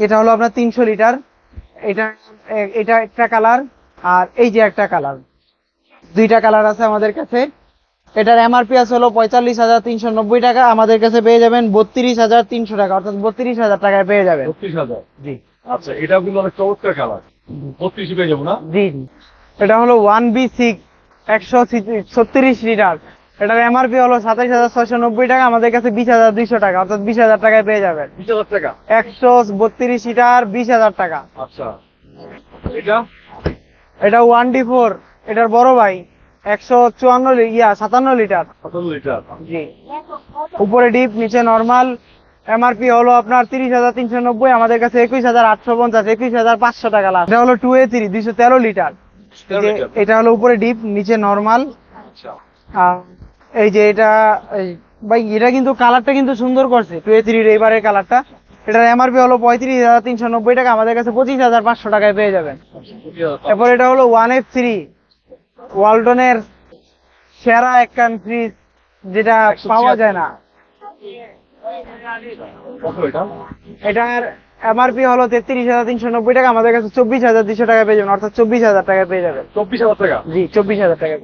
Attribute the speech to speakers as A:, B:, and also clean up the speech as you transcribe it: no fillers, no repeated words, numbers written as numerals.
A: এটা হলো আপনার 300 লিটার। এটা এটা একটা কালার, আর এই যে একটা কালার, দুইটা কালার আছে আমাদের কাছে। এটার এমআরপি আছে হলো 45,390 টাকা, আমাদের কাছে পেয়ে যাবেন 32,300 টাকা, অর্থাৎ 32,000 টাকায় পেয়ে যাবেন।
B: 32,000।
A: জি
B: আচ্ছা, এটা কিন্তু অনেক চমৎকার কালার। 32 পেয়ে যাবো না?
A: জি জি। এটা হলো 1B6 136 লিটার। এটার এমআরপি হলো 27,690 টাকা, আমাদের কাছে 20,200 টাকা, অর্থাৎ 20,000 টাকায় পেয়ে যাবেন।
B: 20,000 টাকা।
A: 132 লিটার 20,000 টাকা।
B: আচ্ছা, এটা
A: এটা 1D4, এটার বড় ভাই, 57 লিটার।
B: 17 লিটার।
A: জি, উপরে ডিপ নিচে নরমাল। এমআরপি হলো আপনার 30,390, আমাদের কাছে 21,850, 21,500 টাকা লাস্ট। এটা হলো 2A3 213 লিটার। এটা হলো উপরে ডিপ নিচে নরমাল।
B: আচ্ছা,
A: এই যে এটা ভাই, এটা কিন্তু কালারটা কিন্তু সুন্দর করছে 2A3 এবারের কালারটা। এটার এমআরপি হলো 35,390 টাকা, আমাদের কাছে 25,500 টাকায় পেয়ে যাবেন।
B: 20,000।
A: এরপর এটা হলো 1F3 ওয়ালটনের সেরা একখান ফ্রিজ, যেটা পাওয়া যায় না।
B: কত এটা?
A: এটার এমআরপি হলো 33,390 টাকা, আমাদের কাছে 24,200 টাকা পেয়ে যাবেন, অর্থাৎ 24,000 টাকা পেয়ে যাবেন।
B: 24,000 টাকা।
A: জি, 24,000 টাকা।